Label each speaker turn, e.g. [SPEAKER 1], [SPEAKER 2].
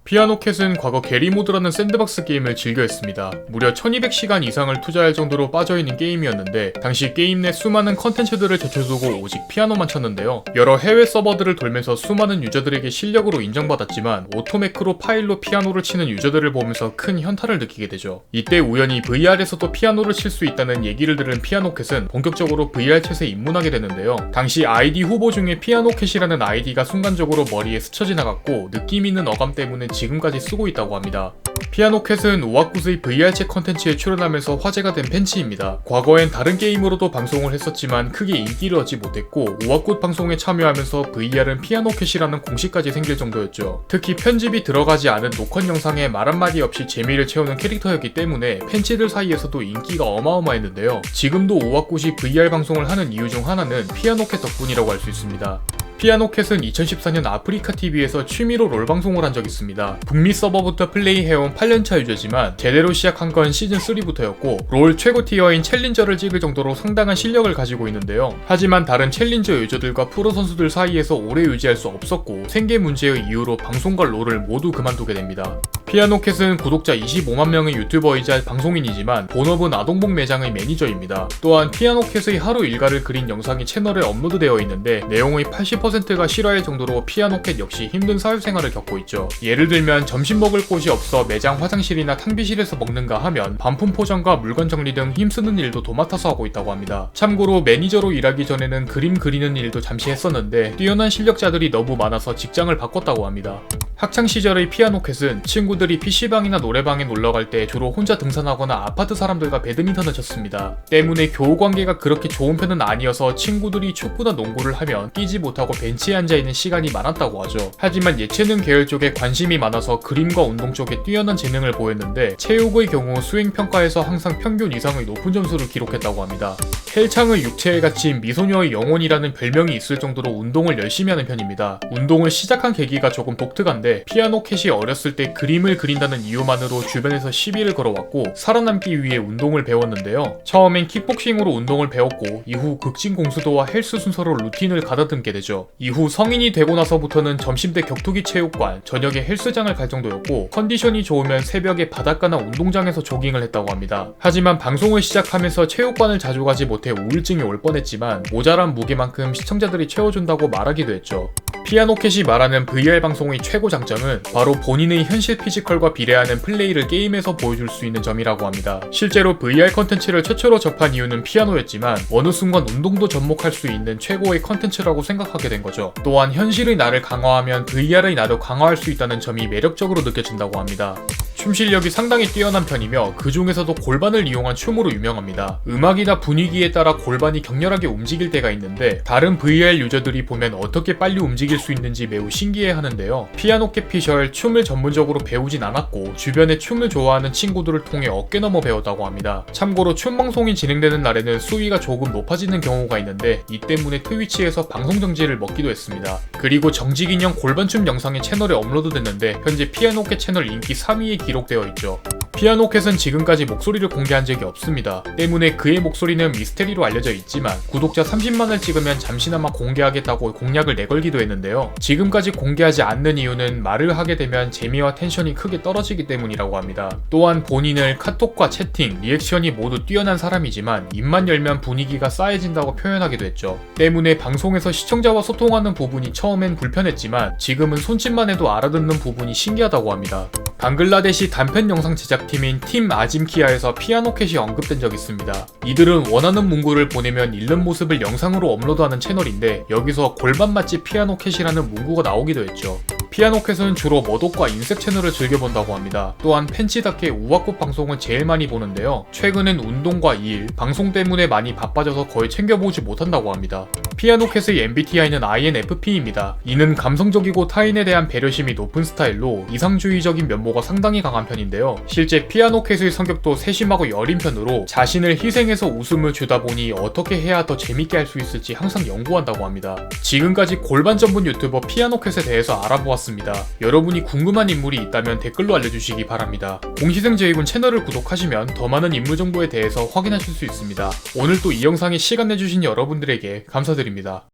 [SPEAKER 1] 피아노캣은 과거 게리모드라는 샌드박스 게임을 즐겨했습니다. 무려 1200시간 이상을 투자할 정도로 빠져있는 게임이었는데 당시 게임 내 수많은 컨텐츠들을 제쳐두고 오직 피아노만 쳤는데요. 여러 해외 서버들을 돌면서 수많은 유저들에게 실력으로 인정받았지만 오토매크로 파일로 피아노를 치는 유저들을 보면서 큰 현타를 느끼게 되죠. 이때 우연히 VR에서도 피아노를 칠 수 있다는 얘기를 들은 피아노캣은 본격적으로 VR챗에 입문하게 되는데요. 당시 아이디 후보 중에 피아노캣이라는 아이디가 순간적으로 머리에 스쳐 지나갔고 느낌 있는 어감 때문에 지금까지 쓰고 있다고 합니다. 피아노캣은 오아쿠스의 VR챗 컨텐츠에 출연하면서 화제가 된 팬츠입니다. 과거엔 다른 게임으로도 방송을 했었지만 크게 인기를 얻지 못했고 오아쿠 방송에 참여하면서 VR은 피아노캣이라는 공식까지 생길 정도였죠. 특히 편집이 들어가지 않은 녹화 영상에 말 한마디 없이 재미를 채우는 캐릭터였기 때문에 팬츠들 사이에서도 인기가 어마어마했는데요. 지금도 오아쿠시 VR 방송을 하는 이유 중 하나는 피아노캣 덕분이라고 할 수 있습니다. 피아노캣은 2014년 아프리카TV에서 취미로 롤 방송을 한 적이 있습니다. 북미 서버부터 플레이해온 8년차 유저지만 제대로 시작한 건 시즌3부터였고 롤 최고 티어인 챌린저를 찍을 정도로 상당한 실력을 가지고 있는데요. 하지만 다른 챌린저 유저들과 프로 선수들 사이에서 오래 유지할 수 없었고 생계 문제의 이유로 방송과 롤을 모두 그만두게 됩니다. 피아노캣은 구독자 25만 명의 유튜버이자 방송인이지만 본업은 아동복 매장의 매니저입니다. 또한 피아노캣의 하루 일과를 그린 영상이 채널에 업로드되어 있는데 내용의 80%가 실화일 정도로 피아노캣 역시 힘든 사회생활을 겪고 있죠. 예를 들면 점심 먹을 곳이 없어 매장 화장실이나 탕비실에서 먹는가 하면 반품 포장과 물건 정리 등 힘쓰는 일도 도맡아서 하고 있다고 합니다. 참고로 매니저로 일하기 전에는 그림 그리는 일도 잠시 했었는데 뛰어난 실력자들이 너무 많아서 직장을 바꿨다고 합니다. 학창시절의 피아노캣은 친구들이 PC방이나 노래방에 놀러갈 때 주로 혼자 등산하거나 아파트 사람들과 배드민턴을 쳤습니다. 때문에 교우관계가 그렇게 좋은 편은 아니어서 친구들이 축구나 농구를 하면 뛰지 못하고 벤치에 앉아있는 시간이 많았다고 하죠. 하지만 예체능 계열 쪽에 관심이 많아서 그림과 운동 쪽에 뛰어난 재능을 보였는데 체육의 경우 수행평가에서 항상 평균 이상의 높은 점수를 기록했다고 합니다. 헬창의 육체에 갇힌 미소녀의 영혼이라는 별명이 있을 정도로 운동을 열심히 하는 편입니다. 운동을 시작한 계기가 조금 독특한데 피아노캣이 어렸을 때 그림을 그린다는 이유만으로 주변에서 시비를 걸어왔고 살아남기 위해 운동을 배웠는데요. 처음엔 킥복싱으로 운동을 배웠고 이후 극진공수도와 헬스 순서로 루틴을 가다듬게 되죠. 이후 성인이 되고 나서부터는 점심때 격투기 체육관, 저녁에 헬스장을 갈 정도였고 컨디션이 좋으면 새벽에 바닷가나 운동장에서 조깅을 했다고 합니다. 하지만 방송을 시작하면서 체육관을 자주 가지 못해 우울증이 올 뻔했지만 모자란 무게만큼 시청자들이 채워준다고 말하기도 했죠. 피아노캣이 말하는 VR 방송의 최고 장점은 바로 본인의 현실 피지컬과 비례하는 플레이를 게임에서 보여줄 수 있는 점이라고 합니다. 실제로 VR 컨텐츠를 최초로 접한 이유는 피아노였지만 어느 순간 운동도 접목할 수 있는 최고의 컨텐츠라고 생각하게 된 거죠. 또한 현실의 나를 강화하면 VR의 나도 강화할 수 있다는 점이 매력적으로 느껴진다고 합니다. 춤 실력이 상당히 뛰어난 편이며 그 중에서도 골반을 이용한 춤으로 유명합니다. 음악이나 분위기에 따라 골반이 격렬하게 움직일 때가 있는데 다른 VR 유저들이 보면 어떻게 빨리 움직일 수 있는지 매우 신기해 하는데요. 피아노캣 피셜 춤을 전문적으로 배우진 않았고 주변에 춤을 좋아하는 친구들을 통해 어깨너머 배웠다고 합니다. 참고로 춤 방송이 진행되는 날에는 수위가 조금 높아지는 경우가 있는데 이 때문에 트위치에서 방송 정지를 먹기도 했습니다. 그리고 정직인형 골반춤 영상이 채널에 업로드됐는데 현재 피아노캣 채널 인기 3위에 기록되어 있죠. 피아노캣은 지금까지 목소리를 공개한 적이 없습니다. 때문에 그의 목소리는 미스테리로 알려져 있지만 구독자 30만을 찍으면 잠시나마 공개하겠다고 공약을 내걸기도 했는데요. 지금까지 공개하지 않는 이유는 말을 하게 되면 재미와 텐션이 크게 떨어지기 때문이라고 합니다. 또한 본인을 카톡과 채팅, 리액션이 모두 뛰어난 사람이지만 입만 열면 분위기가 싸해진다고 표현하기도 했죠. 때문에 방송에서 시청자와 소통하는 부분이 처음엔 불편했지만 지금은 손짓만 해도 알아듣는 부분이 신기하다고 합니다. 방글라데시 단편 영상 제작팀인 팀 아짐키아에서 피아노캣이 언급된 적이 있습니다. 이들은 원하는 문구를 보내면 읽는 모습을 영상으로 업로드하는 채널인데 여기서 골반 맛집 피아노캣이라는 문구가 나오기도 했죠. 피아노캣은 주로 머독과 인색 채널을 즐겨본다고 합니다. 또한 팬치답게 우악꽃 방송을 제일 많이 보는데요. 최근엔 운동과 일, 방송 때문에 많이 바빠져서 거의 챙겨보지 못한다고 합니다. 피아노캣의 MBTI는 INFP입니다. 이는 감성적이고 타인에 대한 배려심이 높은 스타일로 이상주의적인 면모가 상당히 강한 편인데요. 실제 피아노캣의 성격도 세심하고 여린 편으로 자신을 희생해서 웃음을 주다 보니 어떻게 해야 더 재밌게 할 수 있을지 항상 연구한다고 합니다. 지금까지 골반 전문 유튜버 피아노캣에 대해서 알아보았습니다. 여러분이 궁금한 인물이 있다면 댓글로 알려주시기 바랍니다. 공시생제이군 채널을 구독하시면 더 많은 인물 정보에 대해서 확인하실 수 있습니다. 오늘 또 이 영상에 시간 내주신 여러분들에게 감사드립니다.